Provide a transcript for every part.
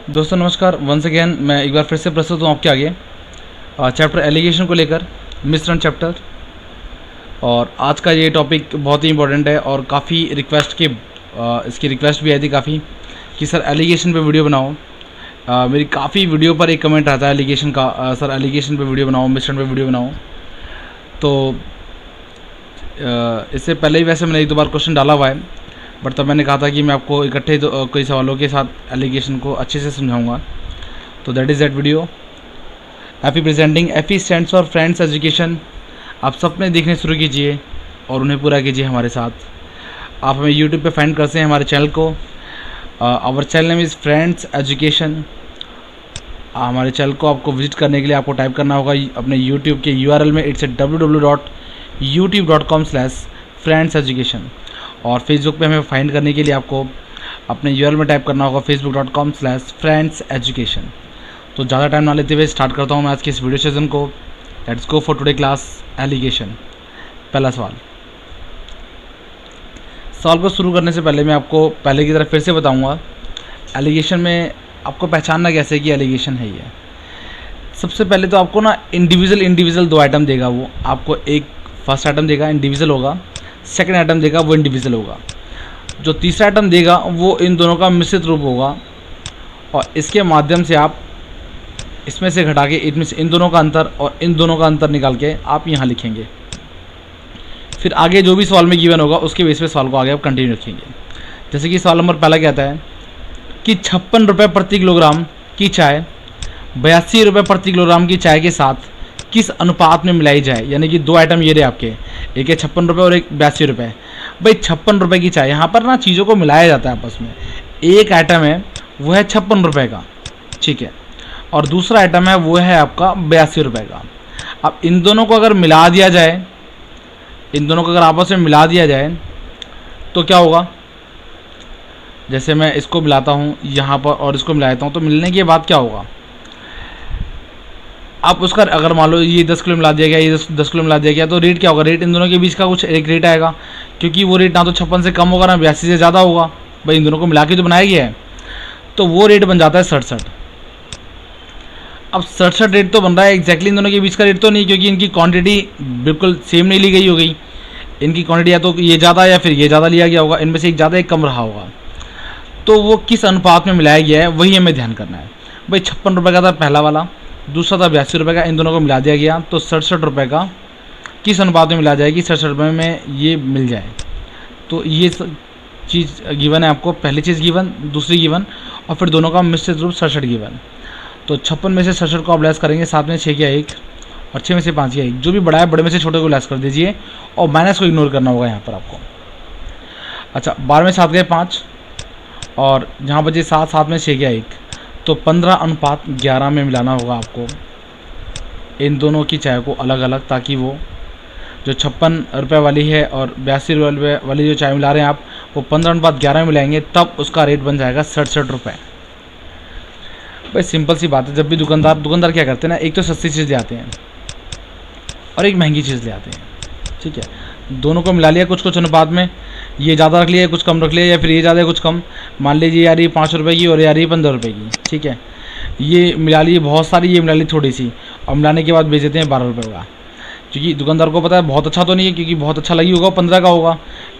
दोस्तों नमस्कार। Once again मैं एक बार फिर से प्रस्तुत हूँ आपके आगे चैप्टर एलिगेशन को लेकर, मिश्रण चैप्टर। और आज का ये टॉपिक बहुत ही इंपॉर्टेंट है और काफ़ी रिक्वेस्ट के इसकी रिक्वेस्ट भी आई थी काफ़ी कि सर एलिगेशन पे वीडियो बनाओ। मेरी काफ़ी वीडियो पर एक कमेंट आता है एलिगेशन का, सर एलिगेशन पे वीडियो बनाओ, मिश्रण पे वीडियो बनाओ। तो इससे पहले ही वैसे मैंने एक दो बार क्वेश्चन डाला हुआ है, बट तब मैंने कहा था कि मैं आपको इकट्ठे कई सवालों के साथ एलिगेशन को अच्छे से समझाऊंगा। तो दैट इज़ दैट वीडियो। एफी प्रेजेंटिंग, एफी स्टैंड्स फॉर फ्रेंड्स एजुकेशन। आप सपने देखने शुरू कीजिए और उन्हें पूरा कीजिए हमारे साथ। आप हमें यूट्यूब पे फाइंड कर सकते हैं हमारे चैनल को। Our channel name is friends education. हमारे चैनल को आपको विजिट करने के लिए आपको टाइप करना होगा अपने यूट्यूब के URL में, इट्स www.youtube.com/friends education। और फेसबुक पे हमें फाइंड करने के लिए आपको अपने URL में टाइप करना होगा facebook.com/friends education। तो ज़्यादा टाइम ना लेते हुए स्टार्ट करता हूँ मैं आज के इस वीडियो सेशन को। Let's go for today class allegation. पहला सवाल को शुरू करने से पहले मैं आपको पहले की तरह फिर से बताऊँगा एलिगेशन में आपको पहचानना कैसे कि एलिगेशन है ये। सबसे पहले तो आपको ना इंडिविजुअल दो आइटम देगा। वो आपको एक फर्स्ट आइटम देगा इंडिविजुअल होगा, सेकंड आइटम देगा वो इंडिविजुअल होगा। जो तीसरा आइटम देगा वो इन दोनों का मिश्रित रूप होगा और इसके माध्यम से आप इसमें से घटा के इन दोनों का अंतर और इन दोनों का अंतर निकाल के आप यहाँ लिखेंगे। फिर आगे जो भी सवाल में गिवन होगा उसके बेस पे सवाल को आगे आप कंटिन्यू रखेंगे। जैसे कि सवाल नंबर पहला कहता है कि 56 रुपये प्रति किलोग्राम की चाय 82 रुपये प्रति किलोग्राम की चाय के साथ किस अनुपात में मिलाई जाए। यानी कि दो आइटम ये रहे आपके, एक है 56 रुपये और एक 82 रुपये। भाई 56 रुपये की चाय, यहाँ पर ना चीज़ों को मिलाया जाता है आपस में। एक आइटम है वो है 56 रुपये का, ठीक है, और दूसरा आइटम है वो है आपका 82 रुपये का। अब इन दोनों को अगर मिला दिया जाए, इन दोनों को अगर आपस में मिला दिया जाए तो क्या होगा। जैसे मैं इसको मिलाता हूँ यहाँ पर और इसको मिलाता हूँ तो मिलने के बाद क्या होगा। आप उसका अगर मान लो ये 10 किलो मिला दिया गया, ये 10 किलो मिला दिया गया, तो रेट क्या होगा। रेट इन दोनों के बीच का कुछ एक रेट आएगा, क्योंकि वो रेट ना तो 56 से कम होगा ना 82 से ज़्यादा होगा। भाई इन दोनों को मिला के जो बनाया गया है, तो वो रेट बन जाता है 67। अब 67 रेट तो बन रहा है एग्जैक्टली इन दोनों के बीच का रेट तो नहीं, क्योंकि इनकी क्वांटिटी बिल्कुल सेम नहीं ली गई हो गई। इनकी क्वांटिटी या तो ये ज़्यादा या फिर ये ज़्यादा लिया गया होगा, इनमें से एक ज़्यादा एक कम रहा होगा। तो वो किस अनुपात में मिलाया गया है वही हमें ध्यान करना है। भाई 56 रुपये का था पहला वाला, दूसरा था 82 रुपये का, इन दोनों को मिला दिया गया तो 67 रुपये का किस अनुपात में मिला जाएगी 67 रुपये में ये मिल जाए। तो ये चीज़ गिवन है आपको, पहली चीज़ गिवन, दूसरी गिवन और फिर दोनों का मिश्रित रूप 67 गिवन। तो 56 में से 67 को आप लेस करेंगे, 7 में 6 किया 1 और 6 में से 5 किया 1। जो भी बड़ा है बड़े में से छोटे को लेस कर दीजिए और माइनस को इग्नोर करना होगा यहाँ पर आपको। अच्छा, 12 में 7 गए 5 और जहाँ बचे 7, 7 में 6 गया 1, तो 15:11 में मिलाना होगा आपको इन दोनों की चाय को अलग अलग, ताकि वो जो 56 रुपये वाली है और 82 रुपये वाली जो चाय मिला रहे हैं आप, वो 15:11 में मिलाएंगे, तब उसका रेट बन जाएगा 67 रुपये। भाई सिंपल सी बात है, जब भी दुकानदार क्या करते हैं ना, एक तो सस्ती चीज़ ले आते हैं और एक महंगी चीज़ ले आते हैं, ठीक है। दोनों को मिला लिया कुछ कुछ अनुपात में, ये ज़्यादा रख लिया कुछ कम रख लिया, या फिर ये ज़्यादा कुछ कम। मान लीजिए यार ये 5 रुपये की और यार ये 15 रुपये की, ठीक है। ये मिला ली बहुत सारी, ये मिला ली थोड़ी सी, और मिलाने के बाद बेच देते हैं 12 रुपये का, क्योंकि दुकानदार को पता है बहुत अच्छा तो नहीं है, क्योंकि बहुत अच्छा लगी होगा 15 का होगा।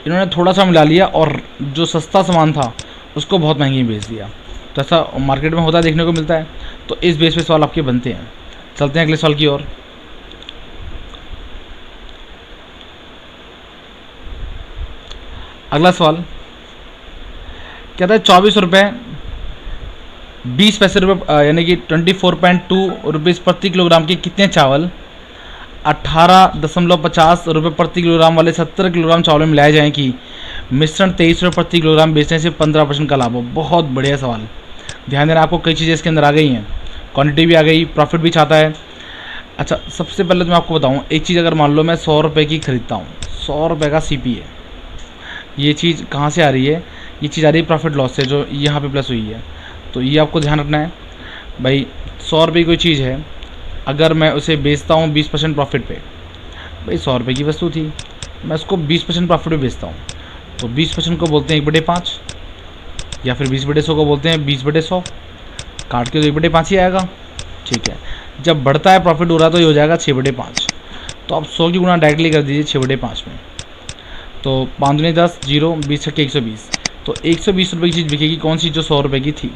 इन्होंने थोड़ा सा मिला लिया और जो सस्ता सामान था उसको बहुत महंगी बेच दिया। तो ऐसा मार्केट में होता है, देखने को मिलता है। तो इस बेस पे सवाल आपके बनते हैं। चलते हैं अगले सवाल की ओर। अगला सवाल कहता है 24 रुपये 20 पैसे रुपये, यानी कि 24.2 रुपीज़ प्रति किलोग्राम के कितने चावल 18.50 रुपये प्रति किलोग्राम वाले 70 किलोग्राम चावल में मिलाए जाएँ कि मिश्रण 23 रुपये प्रति किलोग्राम बेचने से 15% का लाभ हो। बहुत बढ़िया सवाल, ध्यान देना। आपको कई चीज़ें इसके अंदर आ गई हैं, क्वांटिटी भी आ गई, प्रॉफिट भी चाहता है। अच्छा, सबसे पहले तो मैं आपको बताऊँ एक चीज़। अगर मान लो मैं 100 रुपये की खरीदता हूँ, 100 रुपये का CP है, ये चीज़ कहाँ से आ रही है, ये चीज़ आ रही है प्रॉफिट लॉस से, जो यहाँ पे प्लस हुई है। तो ये आपको ध्यान रखना है। भाई 100 रुपये की कोई चीज़ है, अगर मैं उसे बेचता हूँ 20% प्रॉफिट पे, भाई 100 रुपये की वस्तु थी, मैं उसको 20% प्रॉफिट पे बेचता हूँ, तो 20% को बोलते हैं 1/5, या फिर 20/100 को बोलते हैं 20/100। काट के तो 1/5 ही आएगा। ठीक है, जब बढ़ता है प्रॉफिट हो रहा है तो ये हो जाएगा 6/5। तो आप 100 की गुणा डायरेक्टली कर दीजिए 6/5 में। तो 5 दूनी 10, 0, 20 छक्के 120। तो 120 रुपये की चीज़ बिकेगी, कौन सी, जो 100 रुपये की थी।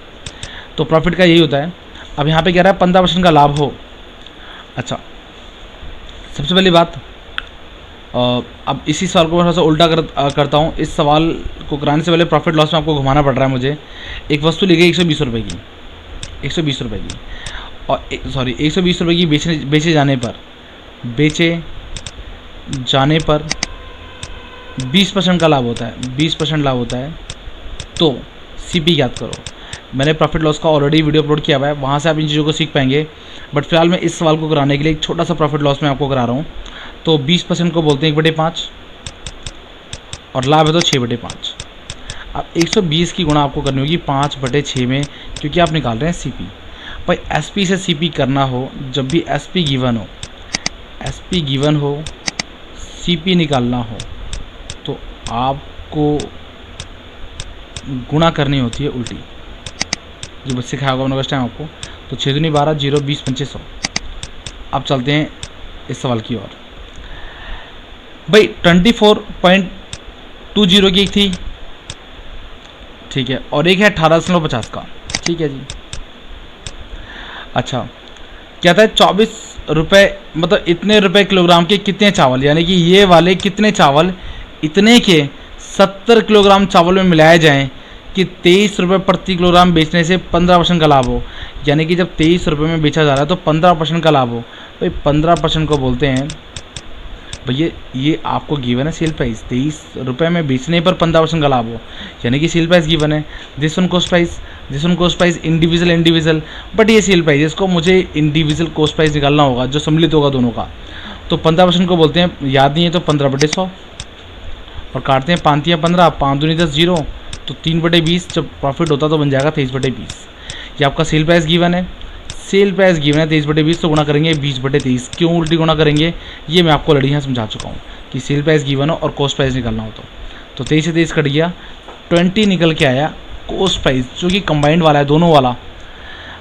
तो प्रॉफिट का यही होता है। अब यहाँ पे कह रहा है 15% का लाभ हो। अच्छा, सबसे पहली बात, अब इसी सवाल को मैं थोड़ा सा उल्टा करता हूँ। इस सवाल को कराने से पहले प्रॉफिट लॉस में आपको घुमाना पड़ रहा है मुझे। एक वस्तु ली गई 120 रुपये की, 120 रुपये की, और 120 रुपये की बेचे जाने पर 20% का लाभ होता है, 20% लाभ होता है। तो CP ज्ञात करो। मैंने प्रॉफिट लॉस का ऑलरेडी वीडियो अपलोड किया हुआ है, वहाँ से आप इन चीज़ों को सीख पाएंगे। बट फिलहाल मैं इस सवाल को कराने के लिए एक छोटा सा प्रॉफिट लॉस में आपको करा रहा हूँ। तो 20% को बोलते हैं 1/5 और लाभ है तो 6/5। अब 120 की गुणा आपको करनी होगी 5/6 में, क्योंकि आप निकाल रहे हैं CP। भाई SP से CP करना हो, जब भी SP गिवन हो CP निकालना हो तो आपको गुणा करनी होती है उल्टी, जो बस सिखाया होगा मैंने उस टाइम आपको। तो 6 दूनी 12, 0, 20 पंचे 100। अब चलते हैं इस सवाल की ओर। भाई 24.20 की एक थी, ठीक है, और एक है 18.50 का। ठीक है जी। अच्छा, कहता है 24 रुपये, मतलब इतने रुपए किलोग्राम के कितने चावल, यानी कि ये वाले कितने चावल इतने के 70 किलोग्राम चावल में मिलाए जाएं कि 23 रुपये प्रति किलोग्राम बेचने से 15% का लाभ हो। यानी कि जब 23 रुपये में बेचा जा रहा है तो 15% का लाभ हो। भाई 15% को बोलते हैं, भैया ये आपको गिवन है सेल प्राइस, 23 रुपये में बेचने पर 15% का लाभ हो, यानी कि सेल प्राइस गिवन है। This one cost price individual, but ये सेल प्राइस, इसको मुझे इंडिविजुअल कॉस्ट प्राइस निकालना होगा जो सम्मिलित होगा दोनों का। तो 15% को बोलते हैं, याद नहीं है तो 15/100 और काटते हैं 5 या 15, 5 दूनी 10, 0, तो 3/20 जब प्रॉफिट होता तो बन जाएगा 23/20। ये आपका सेल प्राइस गिवन है, 23/20 तो गुणा करेंगे 20/23। क्यों उल्टी गुणा करेंगे ये मैं आपको ऑलरेडी यहाँ समझा चुका हूँ कि सेल प्राइस गिवन हो और कॉस्ट प्राइस निकालना हो। तो 23 से 23 कट गया, 20 निकल के आया कॉस्ट प्राइस, जो कि कंबाइंड वाला है, दोनों वाला।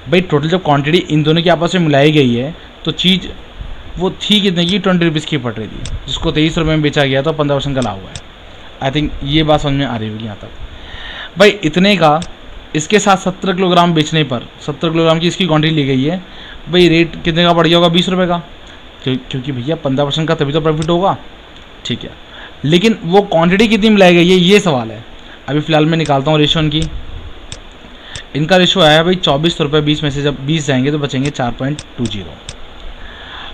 भाई टोटल जब क्वांटिटी इन दोनों की आपस में मिलाई गई है तो चीज़ वो थी कितने की, 20 रुपीज़ की पड़ रही थी, जिसको 23 रुपये में बेचा गया तो 15% का लाभ हुआ है। आई थिंक ये बात समझ में आ रही होगी यहाँ तक। भाई इतने का, इसके साथ 70 किलोग्राम बेचने पर, 70 किलोग्राम की इसकी क्वांटिटी ली गई है। भाई रेट कितने का बढ़ गया होगा, 20 रुपये का, क्योंकि भैया 15% का तभी तो प्रॉफिट होगा। ठीक है, लेकिन वो क्वांटिटी कितनी मिलाई गई है ये सवाल है। अभी फ़िलहाल मैं निकालता हूँ रेशो इनकी। इनका रेशो आया भाई 24 रुपये, 20 में से जब 20 जाएंगे तो बचेंगे 4.20,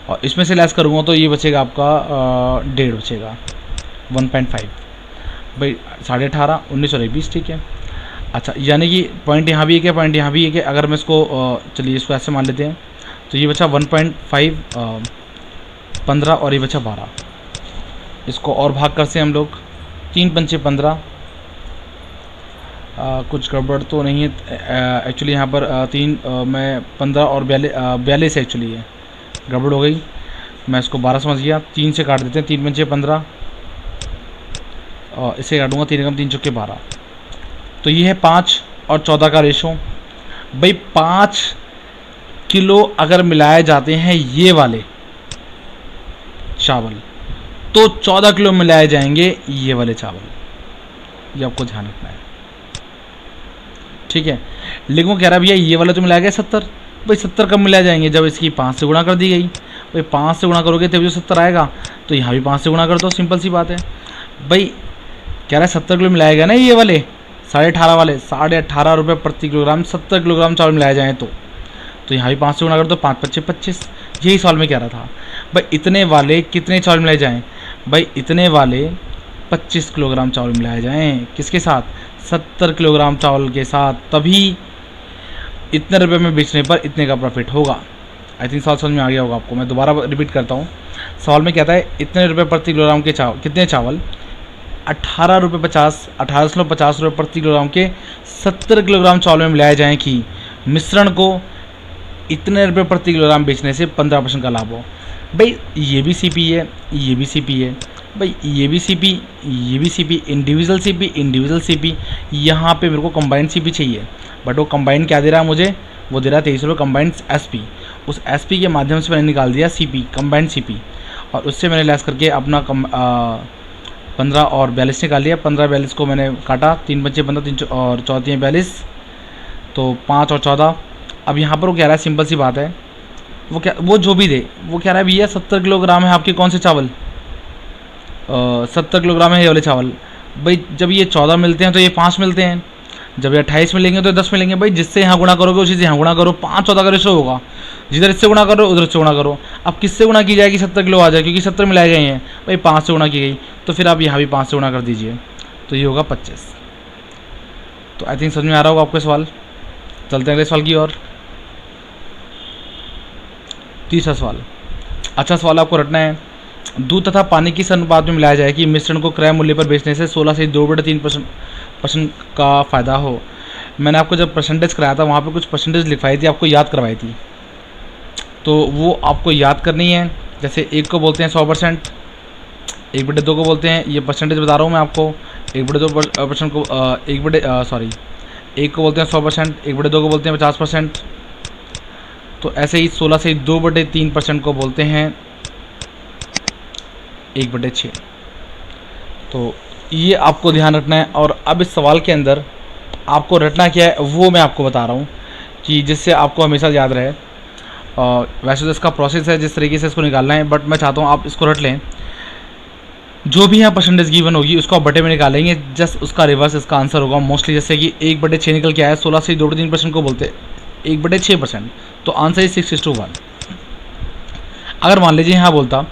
और इसमें से लेस करूँगा तो ये बचेगा आपका 1.5 बचेगा, 1.5। भाई 18.5, 19 और 20, ठीक है। अच्छा, यानी कि पॉइंट यहाँ भी एक है, पॉइंट यहाँ भी एक है। अगर मैं इसको चलिए इसको ऐसे मान लेते हैं तो ये बचा 1.5, 15 और ये बचा 12। इसको और भाग कर से हम लोग 3 पंचे 15, कुछ गड़बड़ तो नहीं है एक्चुअली यहाँ पर 3 मैं 15 और 42 एक्चुअली है, गड़बड़ हो गई, मैं इसको 12 समझ गया। 3 से काट देते हैं, 3 पंचे 15 और इसे काटूंगा 3 कम 3 चौके 12। तो ये है 5 और 14 का रेशो। भाई 5 किलो अगर मिलाए जाते हैं ये वाले चावल तो 14 किलो मिलाए जाएंगे ये वाले चावल, ये आपको ध्यान रखना है। ठीक है, लेकिन वो कह रहा है भैया ये वाले तो मिलाया गया 70। भाई 70 कब मिलाए जाएंगे, जब इसकी 5 से गुणा कर दी गई। भाई 5 से गुणा करोगे तभी तो 70 आएगा, तो यहाँ भी 5 से गुणा कर दो, सिंपल सी बात है। भाई कह रहा है 70 किलो मिलाया गया ना ये वाले 18.5 वाले, 18.5 रुपये प्रति किलोग्राम 70 किलोग्राम चावल मिलाए जाएँ तो यहाँ भी 5 से गुणा कर दो, 5 पच्चे 25। यही सवाल में कह रहा था। भाई इतने वाले कितने चावल मिलाए जाएँ, भाई इतने वाले 25 किलोग्राम चावल मिलाए जाएँ, किसके साथ, 70 किलोग्राम चावल के साथ, तभी इतने रुपए में बेचने पर इतने का प्रॉफिट होगा। आई थिंक सवाल समझ में आ गया होगा आपको। मैं दोबारा रिपीट करता हूँ, सवाल में कहता है इतने रुपए प्रति किलोग्राम के चावल, कितने चावल, 18.50 रुपये प्रति किलोग्राम के 70 किलोग्राम चावल में मिलाए जाएँ कि मिश्रण को इतने रुपए प्रति किलोग्राम बेचने से 15% का लाभ हो। भाई ये भी CP है, ये भी CP है, भाई ये भी CP, ये भी CP, इंडिविजुअल CP, यहाँ पे मेरे को कंबाइंड CP चाहिए, बट वो कंबाइंड क्या दे रहा है मुझे, वो दे रहा है 23 रुपये कंबाइंड एसपी। उस एसपी के माध्यम से मैंने निकाल दिया सीपी, कंबाइंड सीपी, और उससे मैंने लेस करके अपना 15 और 42 निकाल लिया। 15 42 को मैंने काटा, 3 बचे 15, 3 और 4 42, तो 5 और 14। अब यहाँ पर वो कह रहा है, सिंपल सी बात है, वो जो भी दे, वो कह रहा है भैया 70 किलोग्राम है आपके कौन से चावल, 70 किलोग्राम है ये वाले चावल। भाई जब ये 14 मिलते हैं तो ये 5 मिलते हैं, जब ये 28 मिलेंगे तो 10 मिलेंगे। भाई जिससे यहाँ गुणा करोगे उसी से यहाँ गुणा करो, 5-14 का रेशो होगा, जिधर इससे गुणा करो उधर से गुणा करो। अब किससे गुणा की जाएगी 70 किलो आ जाए, क्योंकि 70 मिलाए गए हैं, भाई 5 से गुणा की गई, तो फिर आप यहाँ भी 5 से गुणा कर दीजिए, तो ये होगा 25। तो आई थिंक समझ में आ रहा होगा आपको सवाल। चलते हैं अगले सवाल की ओर। तीसरा सवाल, अच्छा सवाल आपको रटना है। दूध तथा पानी की अनुपात में मिलाया जाए कि मिश्रण को क्रय मूल्य पर बेचने से 16 से 2/3% का फ़ायदा हो। मैंने आपको जब परसेंटेज कराया था वहाँ पे कुछ परसेंटेज लिखवाई थी, आपको याद करवाई थी, तो वो आपको याद करनी है। जैसे एक को बोलते हैं 100%, 1/2 को बोलते हैं, ये परसेंटेज बता रहा हूँ मैं आपको, 1/2% को एक को बोलते हैं 100%, 1/2 को बोलते हैं 50%। तो ऐसे ही 16 से 2/3% को बोलते हैं 1/6। तो ये आपको ध्यान रखना है। और अब इस सवाल के अंदर आपको रटना क्या है वो मैं आपको बता रहा हूँ, कि जिससे आपको हमेशा याद रहे। वैसे तो इसका प्रोसेस है जिस तरीके से इसको निकालना है, बट मैं चाहता हूँ आप इसको रट लें। जो भी यहाँ परसेंटेज गिवन होगी उसको आप बटे में निकालेंगे, जस्ट उसका रिवर्स इसका आंसर होगा मोस्टली। जैसे कि 1/6 निकल के आया, 16 से 2/3% को बोलते हैं 1/6%, तो आंसर इज 6:1। अगर मान लीजिए यहाँ बोलता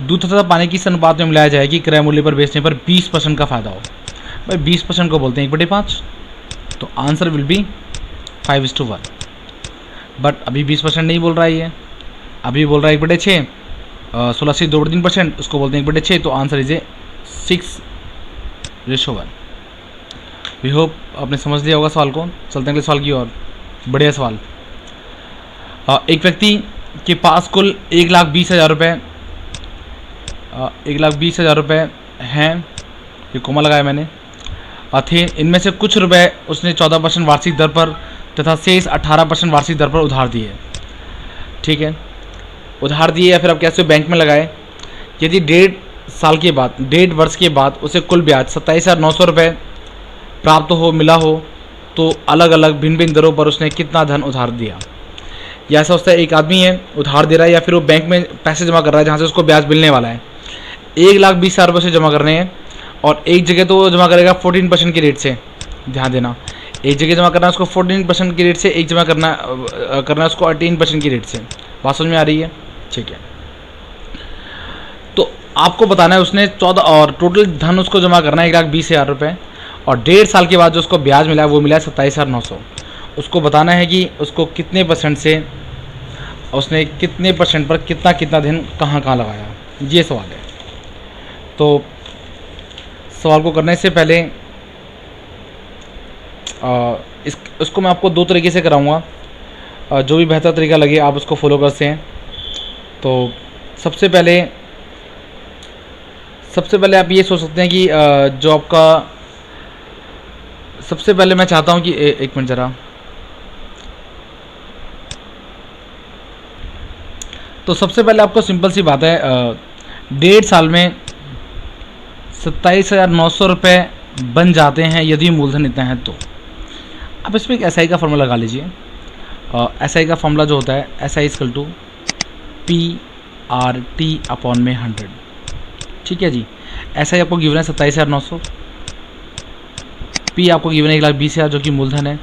दूध तथा पानी की अनुपात में मिलाया जाए कि क्रय मूल्य पर बेचने पर 20% का फ़ायदा हो, भाई 20% को बोलते हैं 1/5, तो आंसर विल बी 5:1। बट अभी 20% नहीं बोल रहा है ये, अभी बोल रहा है 1/6, 16 से 2/3%, उसको बोलते हैं 1/6, तो आंसर इज 6:1। वी होप आपने समझ लिया होगा सवाल को। चलते हैं अगले सवाल की ओर। बढ़िया सवाल। एक व्यक्ति के पास कुल 1,20,000 रुपये 1,20,000 रुपये हैं, ये कोमा लगाया मैंने, थे। इनमें से कुछ रुपए उसने 14% वार्षिक दर पर तथा शेष 18% वार्षिक दर पर उधार दिए। ठीक है, उधार दिए या फिर आप कैसे बैंक में लगाए। यदि 1.5 वर्ष के बाद उसे कुल ब्याज 27,900 रुपये प्राप्त हो मिला हो, तो अलग अलग भिन्न भिन्न दरों पर उसने कितना धन उधार दिया। या ऐसा होता है, एक आदमी है उधार दे रहा है या फिर वो बैंक में पैसे जमा कर रहा है जहाँ से उसको ब्याज मिलने वाला है। 1,20,000 रुपये से जमा करने हैं, और एक जगह तो वो जमा करेगा 14% के रेट से। ध्यान देना, एक जगह जमा करना है उसको 14% की रेट से, एक जमा करना है उसको 18% की रेट से। बात समझ में आ रही है? ठीक है, तो आपको बताना है उसने 14 और टोटल धन उसको जमा करना है 1,20,000 रुपये, और 1.5 साल के बाद जो उसको ब्याज मिला है वो मिला है 27,900। उसको बताना है कि उसको कितने परसेंट से, उसने कितने परसेंट पर कितना कितना दिन कहाँ कहाँ लगाया, ये सवाल है। तो सवाल को करने से पहले इसको मैं आपको 2 तरीके से कराऊंगा, जो भी बेहतर तरीका लगे आप उसको फॉलो कर सकते हैं। तो सबसे पहले आप ये सोच सकते हैं कि जो आपका, सबसे पहले मैं चाहता हूं कि एक मिनट ज़रा, तो सबसे पहले आपको सिंपल सी बात है, 1.5 साल में 27,900 रुपये बन जाते हैं यदि मूलधन इतना है। तो आप इसमें एक SI का फॉर्मूला लगा लीजिए। SI का फॉर्मूला जो होता है SI = PRT/100। ठीक है जी, SI आपको गिवन है 27,900, P आपको गिवन है 1,20,000 जो कि मूलधन है।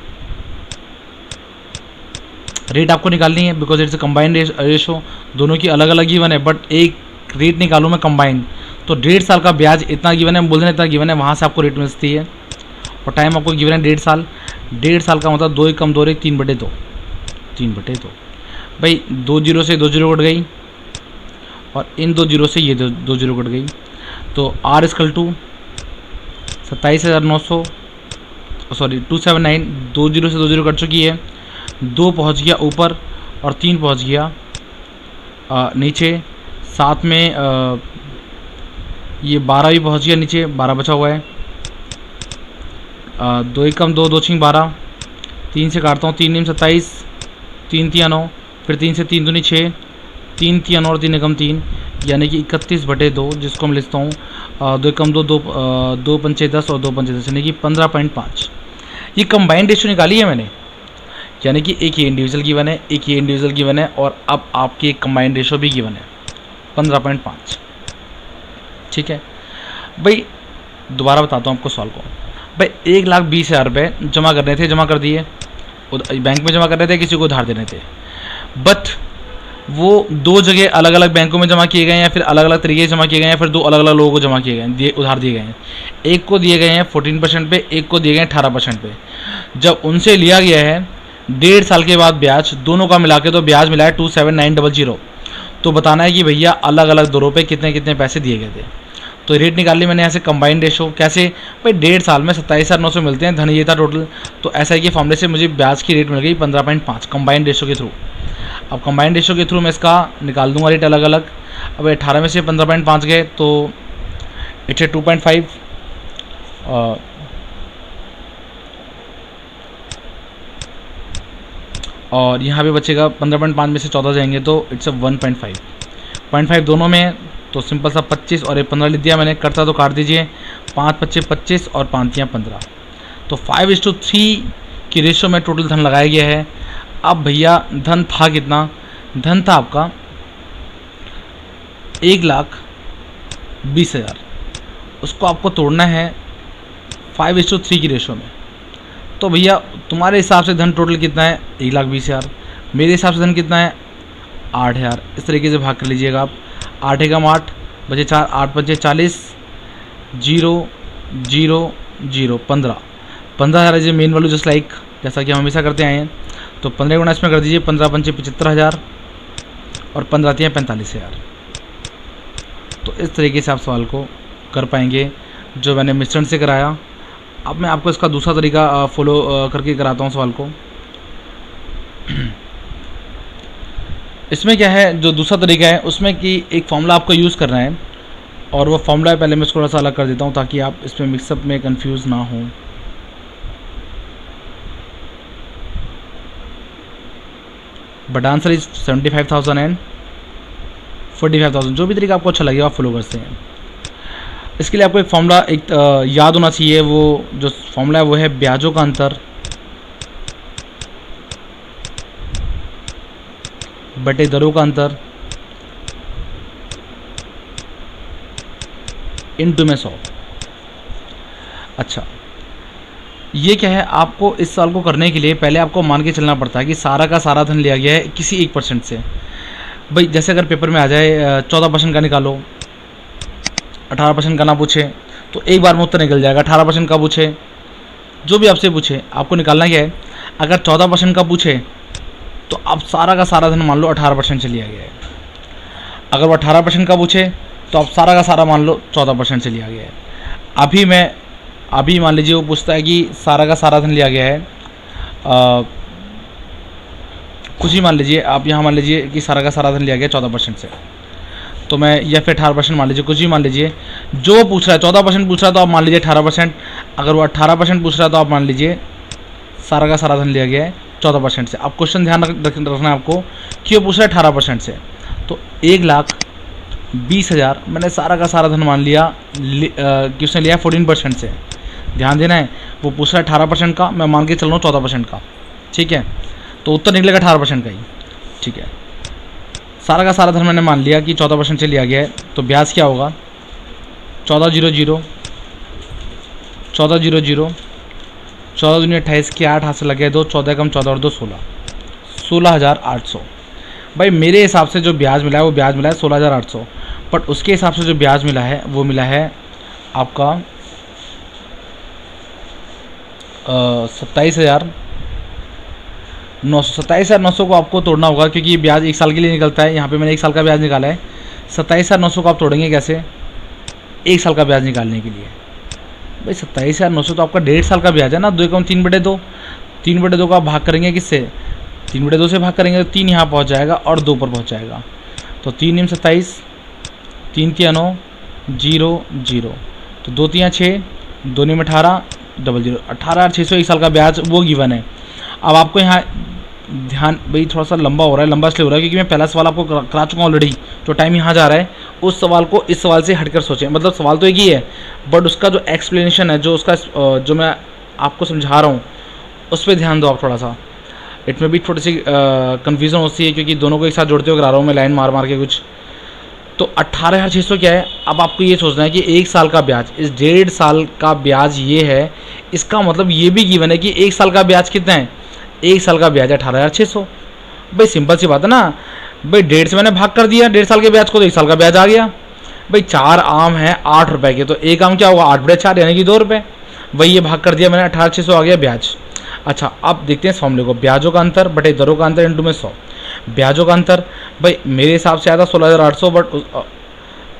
रेट आपको निकालनी है because it's a combined ratio, दोनों की अलग अलग गिवन है, बट एक रेट निकालूँ मैं कंबाइंड, तो 1.5 साल का ब्याज इतना गिवन है, मूलधन इतना गिवन है, वहाँ से आपको रेट मिल सकती है। और टाइम आपको गिवन है 1.5 साल। 1.5 साल का मतलब 2 × 2 = 3/2, 3/2। भाई 2 जीरो से 2 जीरो कट गई, और इन 2 जीरो से ये 2 जीरो कट गई, तो R = 27,900 279, 2 जीरो से 2 जीरो कट चुकी है, 2 पहुँच गया ऊपर और 3 पहुँच गया नीचे, साथ में ये 12 भी पहुँच गया नीचे, 12 बचा हुआ है। 2 × 2 = 2 × 6 = 12, 3 से काटता हूँ, 3 × 9 = 27, 3 तिया 9, फिर 3 से 3 दूनी 6, 3 तिया 9 और 3 एकम 3, यानी कि 31/2, जिसको मैं लिखता हूँ 2 एकम 2, 2 पंचे 10 और 2 पंचे 10, यानी कि 15.5। ये कंबाइंड रेशियो निकाली है मैंने, यानी कि एक ये इंडिविजुअल गिवन है, एक ये इंडिविजुअल गिवन है, और अब आपकी एक कंबाइंड रेशियो भी गिवन है 15.5। ठीक है भाई, दोबारा बताता हूँ आपको सवाल को। भाई 1,20,000 रुपये जमा करने थे, जमा कर दिए, बैंक में जमा कर रहे थे, किसी को उधार देने थे, बट वो दो जगह अलग अलग बैंकों में जमा किए गए हैं, या फिर अलग अलग तरीके से जमा किए गए हैं, फिर दो अलग अलग लोगों को जमा किए गए हैं, उधार दिए गए हैं। एक को दिए गए हैं 14% पे, एक को दिए गए हैं 18% पे। जब उनसे लिया गया है 1.5 साल के बाद ब्याज, दोनों का मिला के तो ब्याज मिला है 27900। तो बताना है कि भैया अलग अलग दरों पे कितने कितने पैसे दिए गए थे। तो रेट निकाल ली मैंने ऐसे कंबाइंड रेशो कैसे, भाई 1.5 साल में 27,900 मिलते हैं, धन ये था टोटल। तो ऐसा है कि फॉर्मूले से मुझे ब्याज की रेट मिल गई 15.5 कंबाइंड रेशो के थ्रू। अब कंबाइंड रेशो के थ्रू मैं इसका निकाल दूंगा रेट अलग अलग। अब 18 में से 15.5 गए तो इट्स 2.5, और यहाँ पे बचेगा 15.5 में से 14 जाएंगे तो इट्स 1.5 दोनों में। तो सिंपल सा 25 और 15 लिख दिया मैंने, करता तो काट दीजिए, 5 पच्चे 25 और 5 तियाँ 15। तो 5:3 की रेशो में टोटल धन लगाया गया है। अब भैया धन था कितना, धन था आपका 1,20,000, उसको आपको तोड़ना है 5:3 की रेशो में। तो भैया तुम्हारे हिसाब से धन टोटल कितना है 1,20,000, मेरे हिसाब से धन कितना है 8,000। इस तरीके से भाग कर लीजिएगा आप, 8 एकम 8 बचे 4, 8 पंचे 40, 0 0 0 15,000 है मेन वैल्यू, जस्ट लाइक जैसा कि हम हमेशा करते आए हैं। तो 15 गुना इसमें कर दीजिए, 15 पंचे 75,000 और 15 तियाँ 45,000। तो इस तरीके से आप सवाल को कर पाएंगे जो मैंने मिश्रण से कराया। अब मैं आपको इसका दूसरा तरीका फॉलो करके कराता हूँ सवाल को। इसमें क्या है, जो दूसरा तरीका है उसमें कि एक फॉर्मूला आपको यूज़ करना है, और वो फॉर्मूला पहले मैं इसको थोड़ा सा अलग कर देता हूँ ताकि आप इसमें मिक्सअप में कंफ्यूज ना हो। But answer is 75,000 and 45,000। जो भी तरीका आपको अच्छा लगेगा आप फॉलो करते हैं। इसके लिए आपको एक फॉर्मूला याद होना चाहिए। वो जो फॉर्मूला है वो है ब्याजों का अंतर बटे दरों का अंतर इनटू में 100। अच्छा, ये क्या है, आपको इस साल को करने के लिए पहले आपको मान के चलना पड़ता है कि सारा का सारा धन लिया गया है किसी 1% से। भाई जैसे अगर पेपर में आ जाए 14% का निकालो, 18% का ना पूछे तो एक बार में उत्तर निकल जाएगा। 18% का पूछे, जो भी आपसे पूछे आपको निकालना क्या है। अगर 14% का पूछे तो आप सारा का सारा धन मान लो 18% से लिया गया है। अगर वो 18% का पूछे तो आप सारा का सारा मान लो 14% से लिया गया है। अभी मान लीजिए वो पूछता है कि सारा का सारा धन लिया गया है, कुछ ही मान लीजिए आप, यहाँ मान लीजिए कि सारा का सारा धन लिया गया 14% से, तो मैं या फिर 18% मान लीजिए, कुछ ही मान लीजिए। जो पूछ रहा है 14% पूछ रहा है तो आप मान लीजिए 18%। अगर वो 18% पूछ रहा है तो आप मान लीजिए सारा का सारा धन लिया गया है 14% से। आप क्वेश्चन ध्यान रखना है आपको कि वो पूछ रहा है 18% से। तो 1,20,000 मैंने सारा का सारा धन मान लिया कि उसने लिया 14% से। ध्यान देना है, वो पूछ रहा है 18% का, मैं मान के चल रहा हूँ 14% का। ठीक है, तो उत्तर निकलेगा 18% का ही। ठीक है, सारा का सारा धन मैंने मान लिया कि 14% से लिया गया है। तो ब्याज क्या होगा 14,000 14,000 14 दूनी 28 की 8 हाथ से लगे 2, 14 कम 14 और 2 16, 16,800। भाई मेरे हिसाब से जो ब्याज मिला है वो ब्याज मिला है 16,800, बट उसके हिसाब से जो ब्याज मिला है वो मिला है आपका 27,900। 27,900 को आपको तोड़ना होगा क्योंकि ब्याज 1 साल के लिए निकलता है। यहाँ पे मैंने 1 साल का ब्याज निकाला है। 27,900 को आप तोड़ेंगे कैसे 1 साल का ब्याज निकालने के लिए। भाई 27,900 तो आपका 1.5 साल का ब्याज है ना। 2 कम 3/2, 3/2 को आप भाग करेंगे किससे, 3/2 से भाग करेंगे तो 3 यहाँ पहुँच जाएगा और 2 पर पहुँच जाएगा। तो 3 निम 27, 3 तिया 9, 0 0, तो 2 तिया 6, 2 निम 18, 0 0, 18,600 1 साल का ब्याज वो गिवन है। अब आपको यहाँ ध्यान भाई, थोड़ा सा लंबा हो रहा है, लंबा इसलिए हो रहा है क्योंकि मैं पहला सवाल आपको करा चुका हूँ ऑलरेडी। जो टाइम यहाँ जा रहा है उस सवाल को इस सवाल से हटकर सोचें, मतलब सवाल तो एक ही है बट उसका जो एक्सप्लेनेशन है, जो उसका जो मैं आपको समझा रहा हूँ उस पर ध्यान दो आप थोड़ा सा। इट में भी थोड़ी सी कन्फ्यूज़न होती है क्योंकि दोनों को एक साथ जोड़ते हुए करा रहा हूँ मैं लाइन मार मार के कुछ। तो 18,600 क्या है, अब आपको ये सोचना है कि 1 साल का ब्याज, इस 1.5 साल का ब्याज ये है, इसका मतलब ये भी गिवन है कि 1 साल का ब्याज कितना है, 1 साल का ब्याज 18,600। भाई सिंपल सी बात है ना भाई, 1.5 से मैंने भाग कर दिया 1.5 साल के ब्याज को, तो 1 साल का ब्याज आ गया। भाई 4 आम हैं 8 रुपए के, तो एक आम क्या होगा 8/4 यानी कि 2 रुपये। वही ये भाग कर दिया मैंने, 18,600 आ गया ब्याज। अच्छा अब देखते हैं इस फॉर्मूले को, ब्याजों का अंतर बटे दरों का अंतर इंटू में 100। ब्याजों का अंतर भाई मेरे हिसाब से आया था 16,800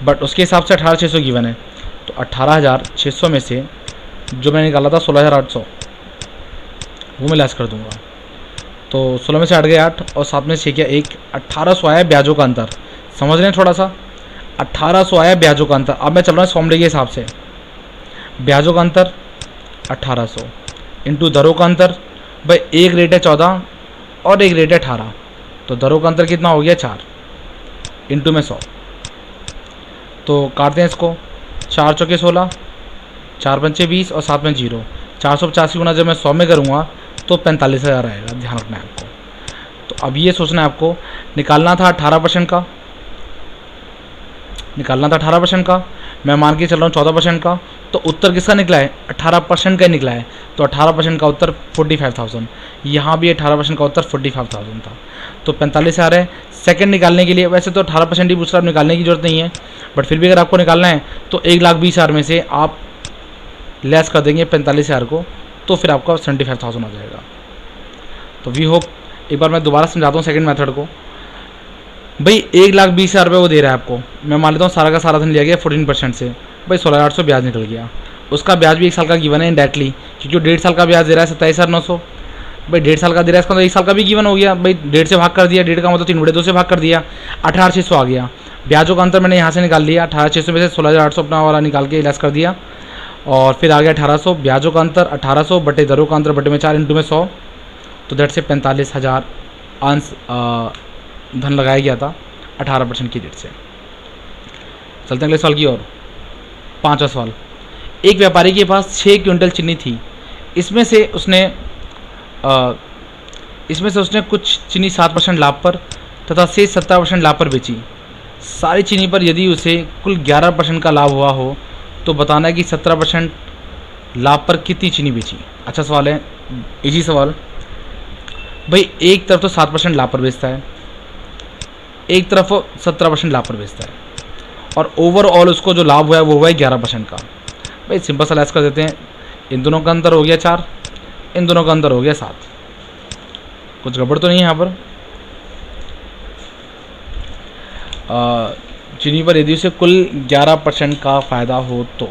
बट उसके हिसाब से 18,600 गिवन है, तो 18,600 में से जो मैंने निकाला था 16,800 वो मैं लेस कर दूंगा। तो 16 में से 8 गए 8 और 7 में से 6 क्या 1, 1800 आया ब्याजों का अंतर। समझ रहे हैं थोड़ा सा, 1800 आया ब्याजों का अंतर। अब मैं चल रहा हूँ इस फॉर्मूले के हिसाब से, ब्याजों का अंतर 1800 इंटू दरों का अंतर, भाई एक रेट है 14 और एक रेट है 18, तो दरों का अंतर कितना हो गया 4 इंटू में 100। तो काटते हैं इसको, 4 चौके 16, 4 पंचे 20 और 7 में 0, 450 गुना जब मैं 100 में करूँगा तो 45,000 आएगा, ध्यान रखना है आपको। तो अब ये सोचना है आपको, निकालना था 18% का, निकालना था 18% का, मैं मान के चल रहा हूँ 14% का, तो उत्तर किसका निकला है 18% का ही निकला है। तो 18% का उत्तर 45,000, यहाँ भी 18% का उत्तर 45,000 था, तो 45,000 है। सेकंड निकालने के लिए वैसे तो 18% ही पूछ रहा, निकालने की जरूरत नहीं है, बट फिर भी अगर आपको निकालना है तो 1,20,000 में से आप लेस कर देंगे 45,000 को, तो फिर आपका 75,000 आ जाएगा। तो वी होप, एक बार मैं दोबारा समझाता हूँ सेकंड मेथड को। भाई 1,20,000 रुपये वो दे रहा है आपको, मैं मान लेता हूँ सारा का सारा धन लिया गया 14% से, भाई 16,800 ब्याज निकल गया। उसका ब्याज भी 1 साल का गिवन है इनडायरेक्टली, क्योंकि 1.5 साल का ब्याज दे रहा है 27,900, भाई 1.5 साल का दे रहा है, इसका तो 1 साल का भी गिवन हो गया। भाई 1.5 से भाग कर दिया, 1.5 का मतलब 3/2 से भाग कर दिया, 18,600 आ गया। ब्याजों का अंतर मैंने यहाँ से निकाल लिया, 18,600 में से 16,800 अपना वाला निकाल के लेस कर दिया, और फिर आ गया 1800। ब्याजों का अंतर 1800 बटे दरों का अंतर बटे में 4 इंटू में 100, तो दैट से 45,000 अंश धन लगाया गया था 18% की रेट से। चलते हैं अगले सवाल की ओर। 5वां सवाल, एक व्यापारी के पास 6 क्विंटल चीनी थी, इसमें से उसने कुछ चीनी 7% लाभ पर तथा शेष 17% लाभ पर बेची। सारी चीनी पर यदि उसे कुल 11% का लाभ हुआ हो तो बताना है कि 17% लाभ पर कितनी चीनी बेची। अच्छा सवाल है, इजी सवाल। भाई एक तरफ तो 7% लाभ पर बेचता है, एक तरफ 17% लाभ पर बेचता है, और ओवरऑल उसको जो लाभ हुआ है वो हुआ है 11% का। भाई सिंपल सा लेस कर देते हैं, इन दोनों का अंतर हो गया 4, इन दोनों का अंतर हो गया 7। कुछ गड़बड़ तो नहीं है यहाँ पर। चीनी पर यदि उसे कुल 11% का फ़ायदा हो तो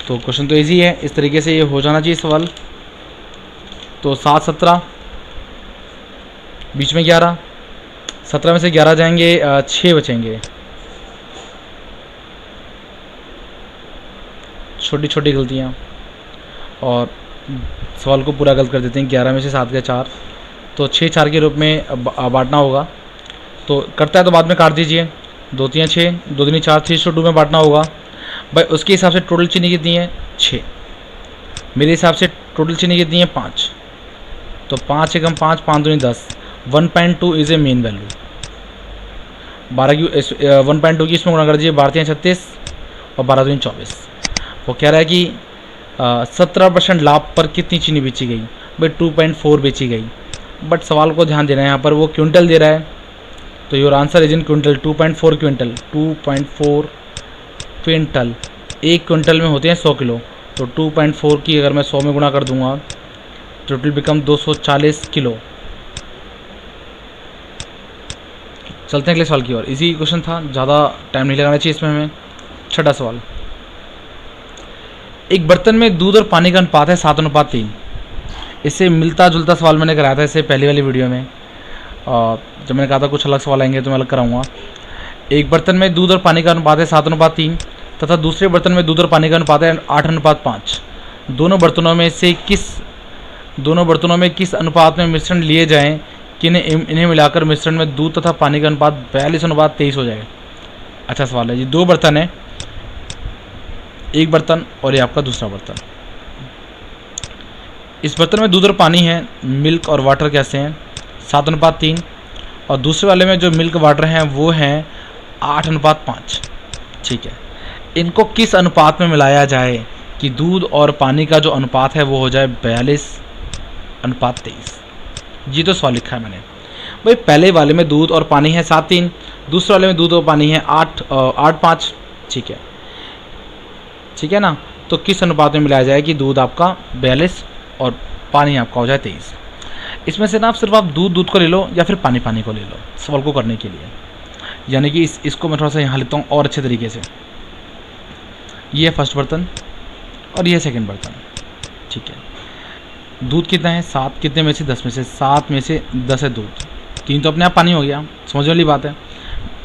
क्वेश्चन तो इजी है, इस तरीके से ये हो जाना चाहिए सवाल। तो 7 17 बीच में 11, 17 में से 11 जाएंगे 6 बचेंगे, छोटी छोटी गलतियाँ, और सवाल को पूरा गलत कर देते हैं। 11 में से 7 गया 4, तो 6 4 के रूप में बांटना होगा, तो करता है तो बाद में काट दीजिए। 2 3 6, 2 3 4, 3/2 में बांटना होगा। भाई उसके हिसाब से टोटल चीनी कितनी है 6, मेरे हिसाब से टोटल चीनी कितनी है 5, तो 5 एकम 5, 5 दूनी 10, 1.2 इज़ ए मेन वैल्यू। 12 की 1.2 की इसमें गुणा कर दीजिए, 12 36 और 12 दूनी 24। वो कह रहा है कि 17% लाभ पर कितनी चीनी बेची गई। भाई 2.4 बेची गई, बट सवाल को ध्यान देना है, यहाँ पर वो क्विंटल दे रहा है, तो your answer is in quintal. 2.4 quintal, 2.4 quintal, एक क्विंटल में होते हैं 100 किलो, तो 2.4 की अगर मैं 100 में गुणा कर दूंगा तो इट विल बिकम 240 किलो। चलते हैं अगले सवाल की ओर। इजी क्वेश्चन था, ज़्यादा टाइम नहीं लगाना चाहिए इसमें हमें। 6वां सवाल, एक बर्तन में दूध और पानी का अनुपात है 7:3। इससे मिलता जुलता सवाल मैंने कराया था इससे पहले वाली वीडियो में, जब मैंने कहा था कुछ अलग सवाल आएंगे तो मैं अलग कराऊंगा। एक बर्तन में दूध और पानी का अनुपात है 7:3 तथा दूसरे बर्तन में दूध और पानी का अनुपात है 8:5। दोनों बर्तनों में से किस दोनों बर्तनों में किस अनुपात में मिश्रण लिए जाएं कि इन्हें मिलाकर मिश्रण में दूध तथा पानी का अनुपात 42:23 हो जाए। अच्छा सवाल है जी। दो बर्तन है, एक बर्तन और ये आपका दूसरा बर्तन। इस बर्तन में दूध और पानी है, मिल्क और वाटर कैसे हैं 7:3, और दूसरे वाले में जो मिल्क वाटर हैं वो हैं 8:5। ठीक है, इनको किस अनुपात में मिलाया जाए कि दूध और पानी का जो अनुपात है वो हो जाए 42:23। जी तो सवाल लिखा है मैंने भाई। पहले वाले में दूध और पानी है 7:3, दूसरे वाले में दूध और पानी है 8:5। ठीक है ना। तो किस अनुपात में मिलाया जाए कि दूध आपका 42 और पानी आपका हो जाए 23। इसमें से ना आप सिर्फ आप दूध को ले लो या फिर पानी को ले लो सवाल को करने के लिए। यानी कि इसको मैं थोड़ा सा यहाँ लेता हूँ और अच्छे तरीके से। ये है फर्स्ट बर्तन और ये सेकंड बर्तन। ठीक है, दूध कितना है 7, कितने में से 10 में से 7 में से 10 है दूध, 3 तो अपने आप पानी हो गया। समझ वाली बात है,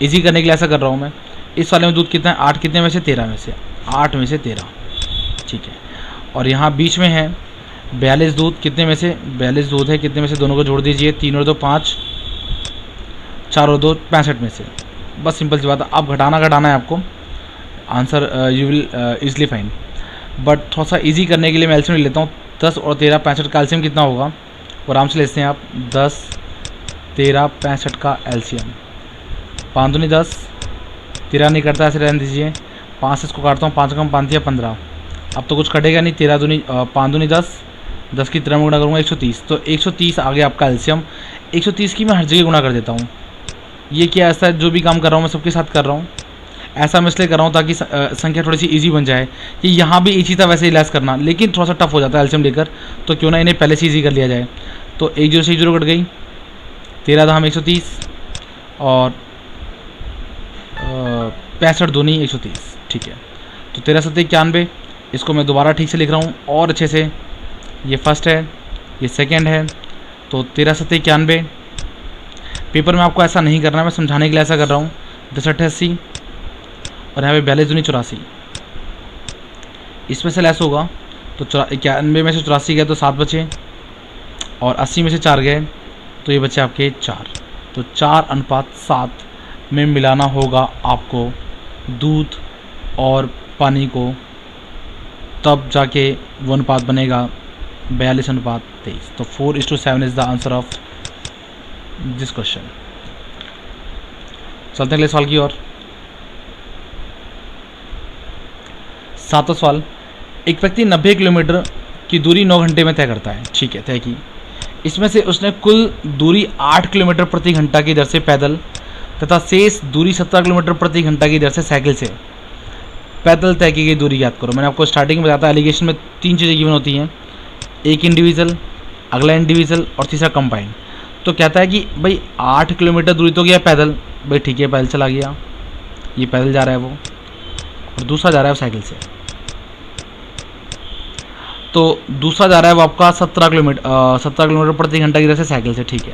इजी करने के लिए ऐसा कर रहा हूँ मैं। इस वाले में दूध कितना है 8, कितने में से 13 में से 8 में से 13। ठीक है, और यहाँ बीच में है 42 दूध, कितने में से 42 दूध है, कितने में से दोनों को जोड़ दीजिए 3 और 2 5, 4 और 2 65 में से। बस सिंपल सी बात है, अब घटाना है आपको, answer you will easily find. But थोड़ा सा इजी करने के लिए मैं एलसीएम ले लेता हूँ। 10 और 13 65 का एलसीएम कितना होगा, और आराम से लेते हैं आप। 10 13 65 का एलसीएम 5 दूनी 10, 13 नहीं करता, ऐसे रहने दीजिए। 5 से इसको काटता हूँ, 5 कम 5 या 15। अब तो कुछ कटेगा नहीं, 13 दूनी 5 दूनी 10, 10 की 13 में गुणा करूँगा 130। तो 130 आ गया आपका एलसीएम। 130 की मैं हर जगह गुणा कर देता हूँ। ये क्या ऐसा जो भी काम कर रहा हूँ मैं सबके साथ कर रहा हूँ। ऐसा मैं इसलिए कर रहा हूँ ताकि संख्या थोड़ी सी इजी बन जाए। कि यहाँ भी इजी था वैसे ही लेस करना, लेकिन थोड़ा सा टफ हो जाता है एलसीएम लेकर, तो क्यों ना इन्हें पहले से इजी कर लिया जाए। तो 1 0 से 1 0 कट गई, 13 दहम 130 और 65 दूनी 130। ठीक है, तो 13 7 91। इसको मैं दोबारा ठीक से लिख रहा हूँ और अच्छे से। ये फर्स्ट है, ये सेकेंड है, तो 13 7 91। पेपर में आपको ऐसा नहीं करना है, मैं समझाने के लिए ऐसा कर रहा हूँ। 10 8 80 और यहाँ पे 42 दूनी 84। इसमें से लेस होगा तो 91 में से 84 गए तो 7 बचे, और 80 में से 4 गए तो ये बचे आपके 4। तो 4:7 में मिलाना होगा आपको दूध और पानी को, तब जाके वो अनुपात बनेगा 42:23। तो 4:7 is the answer of this question. चलते हैं अगले सवाल की ओर। 7वां सवाल। एक व्यक्ति 90 किलोमीटर की दूरी 9 घंटे में तय करता है। ठीक है, तय की। इसमें से उसने कुल दूरी 8 किलोमीटर प्रति घंटा की दर से पैदल तथा शेष दूरी 17 किलोमीटर प्रति घंटा की दर से साइकिल से पैदल तय की गई दूरी याद करो। मैंने आपको स्टार्टिंग में बताया था एलिगेशन में 3 चीज़ें गिवन होती हैं, एक इंडिविजुअल, अगला इंडिविजुअल और तीसरा कंबाइंड। तो कहता है कि भाई 8 किलोमीटर दूरी तो गया पैदल, भाई ठीक है पैदल चला गया, ये पैदल जा रहा है वो, और दूसरा जा रहा है वो साइकिल से। तो दूसरा जा रहा है वो आपका 17 किलोमीटर प्रति घंटा की दर से साइकिल से। ठीक है,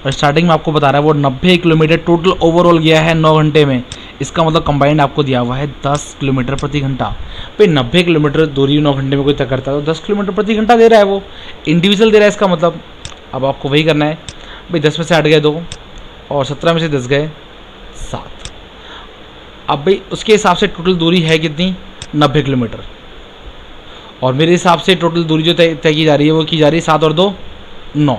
और स्टार्टिंग में आपको बता रहा है वो 90 किलोमीटर टोटल ओवरऑल गया है 9 घंटे में। इसका मतलब कंबाइंड आपको दिया हुआ है 10 किलोमीटर प्रति घंटा। भाई 90 किलोमीटर दूरी 9 घंटे में कोई तय करता है तो 10 किलोमीटर प्रति घंटा दे रहा है वो, इंडिविजुअल दे रहा है इसका मतलब। अब आपको वही करना है भाई, 10 में से 8 गए 2 और 17 में से 10 गए 7। अब भाई उसके हिसाब से टोटल दूरी है कितनी 90 किलोमीटर, और मेरे हिसाब से टोटल दूरी जो तय की जा रही है वो की जा रही है 7 और 2 9।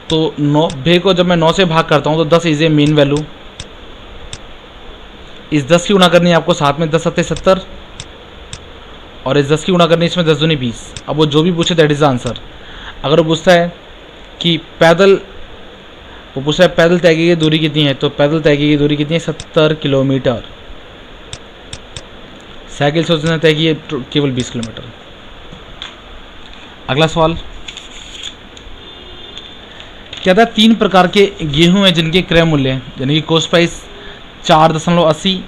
तो 90 को जब मैं 9 से भाग करता हूँ तो 10 इज ए मेन वैल्यू। इस 10 की गुणा करनी है आपको 7 में, 10 7 70, और इस 10 की गुणा करनी इसमें 10 दूनी 20। अब वो जो भी पूछे दैट इज द आंसर। अगर वो पूछता है कि पैदल, वो पूछ रहा है पैदल तय की गई दूरी कितनी है, तो पैदल तय की गई दूरी कितनी है 70 किलोमीटर। साइकिल से उसने तय की है केवल 20 किलोमीटर। अगला सवाल कहता है 3 प्रकार के गेहूं हैं जिनके क्रय मूल्य यानी कि कॉस्ट प्राइस 4.80,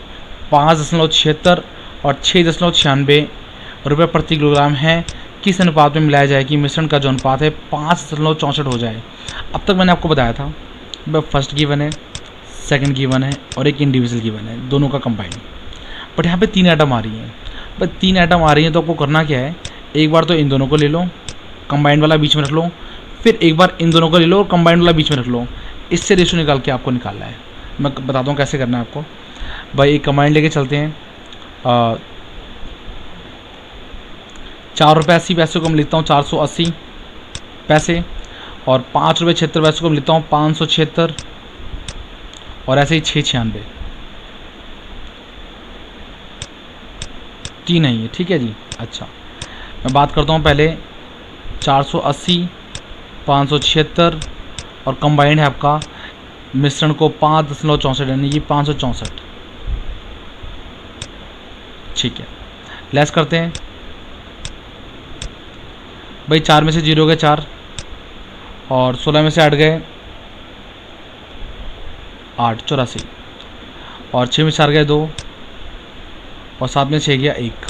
5.76 और 6.96 रुपये प्रति किलोग्राम है। किस अनुपात में मिलाया जाए कि मिश्रण का जो अनुपात है 5.64 हो जाए। अब तक मैंने आपको बताया था फर्स्ट गिवन है, सेकंड गिवन है और एक इंडिविजुअल गिवन है, दोनों का कंबाइंड। बट यहाँ पे 3 आइटम आ रही हैं। बट 3 आइटम आ रही हैं तो आपको करना क्या है, एक बार तो इन दोनों को ले लो कंबाइंड वाला बीच में रख लो, फिर एक बार इन दोनों को ले लो और कंबाइंड वाला बीच में रख लो, इससे रेशो निकाल के आपको निकालना है। मैं बताता हूँ कैसे करना है आपको। भाई एक कंबाइंड लेके चलते हैं, 4 रुपये 80 पैसे को मैं लिखता हूँ 480 पैसे, और 5 रुपये 76 पैसे को मैं लिखता हूँ 576, और ऐसे ही 696 तीन है ये, ठीक है जी। अच्छा मैं बात करता हूँ पहले 480, 576 और कंबाइंड है आपका मिश्रण को 5.64 यानी कि 564, ठीक है। लेस करते हैं भाई, 4 में से 0 गए 4, और 16 में से 8 गए 8, 84, और 6 में से 4 गए 2, और 7 में 6 गया 1,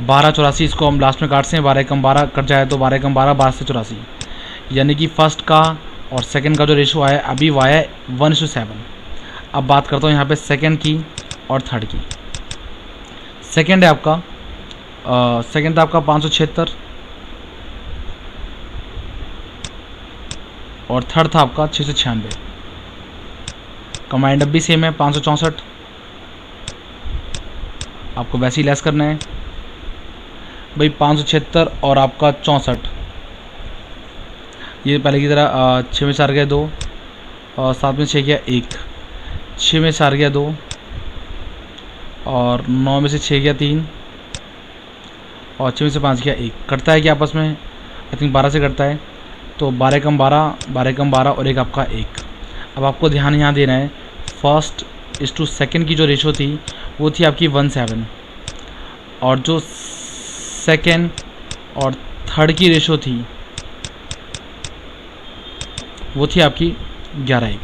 12, 84। इसको हम लास्ट में काटते हैं, 12 कम 12 कट जाए तो 12 कम 12, 12 से 84, यानी कि फर्स्ट का और सेकंड का जो रेशो आया अभी वो आया 1:7। अब बात करता हूँ यहाँ पे सेकंड की और थर्ड की। सेकंड है आपका सेकंड था आपका 576, और थर्ड था आपका 696। कंबाइंड अब भी सेम है 564, आपको वैसे ही लेस करना है भाई। 576 और आपका 64, ये पहले की तरह 6 में 4 गया 2, और 7 में 6 गया 1, 6 में 4 गया 2, और 9 में से 6 गया 3, और 6 में से 5 गया 1। कटता है कि आपस में आई थिंक 12 से कटता है, तो 12 कम 12, 12 कम 12 और एक आपका 1। अब आपको ध्यान यहाँ देना है, फर्स्ट इस टू सेकेंड की जो रेशो थी वो थी आपकी 17, और जो सेकेंड और थर्ड की रेशो थी वो थी आपकी 11:1।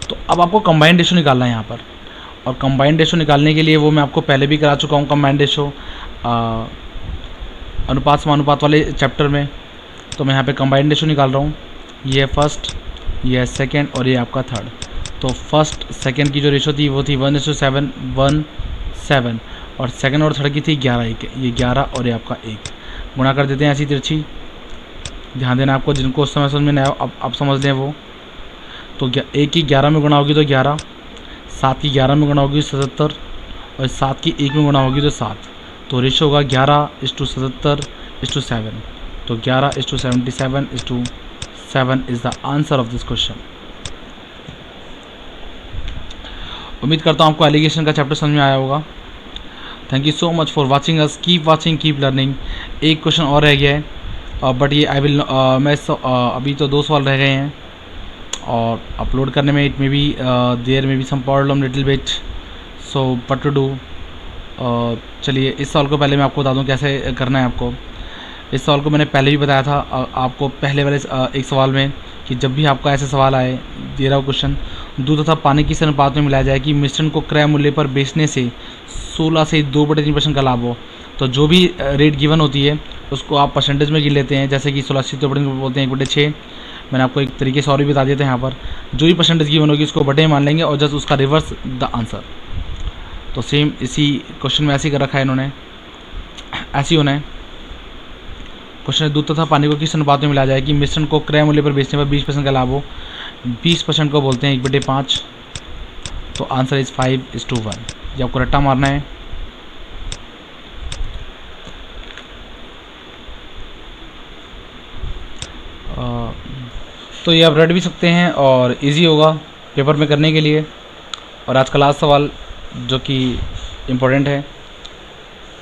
तो अब आपको कंबाइंड रेशो निकालना है यहाँ पर, और कंबाइंड रेशो निकालने के लिए वो मैं आपको पहले भी करा चुका हूँ कंबाइंड रेशो अनुपात समानुपात वाले चैप्टर में। तो मैं यहाँ पे कंबाइंड रेशो निकाल रहा हूँ, ये है फर्स्ट, ये है सेकेंड, और ये आपका थर्ड। तो फर्स्ट सेकेंड की जो रेशो थी वो थी 1:7, 1:7, और सेकेंड और थर्ड की थी 11:1, ये 11 और ये आपका 1। गुणा कर देते हैं ऐसी तिरछी, ध्यान देना आपको, जिनको समय समझ में नहीं आया अब समझ लें वो। तो 1 की 11 में गुणा होगी तो 11, 7 की 11 में गुणा होगी 77, और 7 की 1 में गुणा होगी तो 7। तो रेशो होगा 11:77:7। तो 11:77:7 is the answer of this question. उम्मीद करता हूँ आपको एलिगेशन का चैप्टर समझ में आया होगा। Thank you so much for watching us, keep watching, keep learning. एक क्वेश्चन और रह गया है, बट ये आई विल अभी तो 2 सवाल रह गए हैं, और अपलोड करने में it may be there may be some problem little bit, so what to do. चलिए इस सवाल को पहले मैं आपको बता दूं कैसे करना है आपको। इस सवाल को मैंने पहले भी बताया था आपको पहले वाले एक सवाल में, कि जब भी आपका ऐसा सवाल आए, दे रहा हो क्वेश्चन, दूध तथा पानी किस अनुपात में मिलाया जाए कि मिश्रण को क्रय मूल्य पर बेचने से 16 से 2/3% का लाभ हो। तो जो भी रेट गिवन होती है उसको आप परसेंटेज में गिन लेते हैं, जैसे कि 16 से 2/3 बोलते हैं 1/6। मैंने आपको एक तरीके से और भी बता दिया था यहाँ पर, जो भी परसेंटेज गिवन होगी उसको बटे मान लेंगे और जस्ट उसका रिवर्स द आंसर। तो सेम इसी क्वेश्चन में ऐसे ही कर रखा है इन्होंने, ऐसे ही होना है। क्वेश्चन है दूध तथा पानी को किस अनुपात में मिलाया जाए कि मिश्रण को क्रय मूल्य पर बेचने पर 20% का लाभ हो। 20% को बोलते हैं 1/5। तो आंसर इज 5:1। ये आपको रट्टा मारना है। तो ये आप रट भी सकते हैं और इजी होगा पेपर में करने के लिए। और आज का लास्ट सवाल जो कि इम्पोर्टेंट है,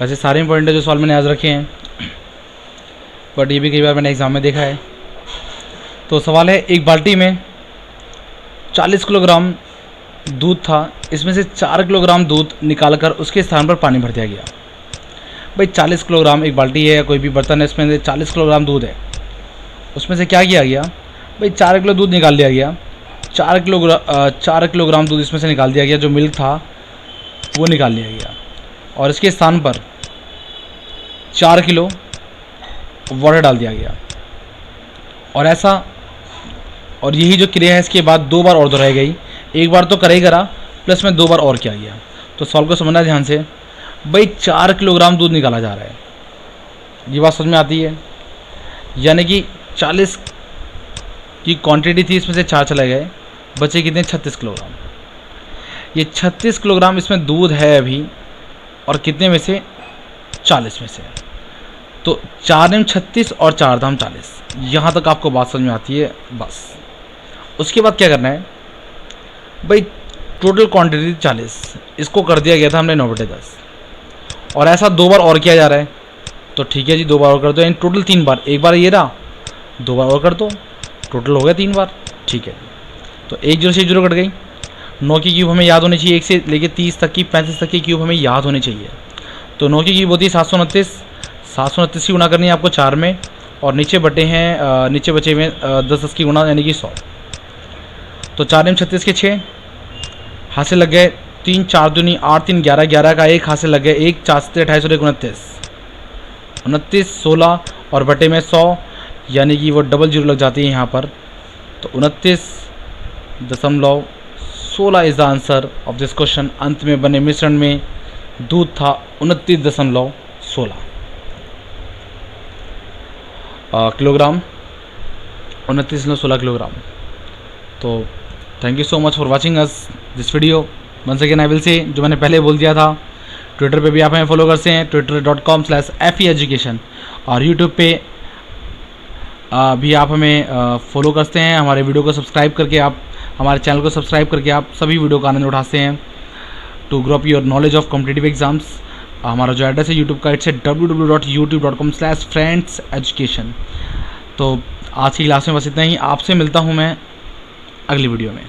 वैसे सारे इम्पोर्टेंट है जो सवाल मैंने आज रखे हैं, बट ये भी कई बार मैंने एग्ज़ाम में देखा है। तो सवाल है, एक बाल्टी में 40 किलोग्राम दूध था, इसमें से 4 किलोग्राम दूध निकालकर उसके स्थान पर पानी भर दिया गया। भाई 40 किलोग्राम एक बाल्टी है या कोई भी बर्तन है, इसमें 40 किलोग्राम दूध है, उसमें से क्या किया गया भाई 4 किलो दूध निकाल लिया गया। 4 किलोग्राम दूध इसमें से निकाल दिया गया, जो मिल्क था वो निकाल लिया गया, और इसके स्थान पर 4 किलो वाटर डाल दिया गया। और ऐसा, और यही जो क्रिया है इसके बाद 2 बार और दोहराई गई। एक बार तो करा ही करा, प्लस में 2 बार और किया गया। तो सवाल को समझना ध्यान से। भाई 4 किलोग्राम दूध निकाला जा रहा है, ये बात समझ में आती है। यानी कि 40 की क्वांटिटी थी, इसमें से 4 चले गए, बचे कितने 36 किलोग्राम। ये 36 किलोग्राम इसमें दूध है अभी, और कितने में से 40 में से। तो 4 निम 36 और 4 धाम 40, यहाँ तक आपको बात समझ में आती है बस। उसके बाद क्या करना है भाई, टोटल क्वांटिटी 40, इसको कर दिया गया था हमने 9/10, और ऐसा 2 बार और किया जा रहा है। तो ठीक है जी, 2 बार और कर दो, यानी टोटल 3 बार, एक बार ये रहा, 2 बार और कर दो, टोटल हो गया 3 बार। ठीक है, तो 1 0 से 0 कट गई। 9 की क्यूब हमें याद होनी चाहिए, 1 से लेकर 30 तक की, 35 तक की क्यूब हमें याद होनी चाहिए। तो 9 की क्यूब होती है 729, 729 की गुणा करनी है आपको 4 में, और नीचे बटे हैं नीचे बचे हुए 10 की गुणा यानी कि 100। तो 4 निम 36 के 6 हाथ से लग गए, 3 4 दूनी 8 3 11, 11 का 1 हाथ से लग गए, 1 4 से 28 और 29, 29 16 और बटे में 100, यानी कि वो डबल जीरो लग जाती है यहाँ पर। तो 29.16 is the answer of this question. अंत में बने मिश्रण में दूध था 29.16 किलोग्राम, 29.16 किलोग्राम। तो thank you so much for watching us this video. Once again I will say, जो मैंने पहले बोल दिया था, ट्विटर पे भी आप हमें फॉलो कर सकते हैं, twitter.com/FE Education, और यूट्यूब पे भी आप हमें फॉलो कर सकते हैं। हमारे वीडियो को सब्सक्राइब करके, आप हमारे चैनल को सब्सक्राइब करके आप सभी वीडियो का आनंद उठा सकते हैं to grow up your knowledge of competitive exams. हमारा जो एड्रेस है यूट्यूब का, इट्स www.youtube.com/friendseducation। तो आज की क्लास में बस इतना ही, आपसे मिलता हूँ मैं अगली वीडियो में।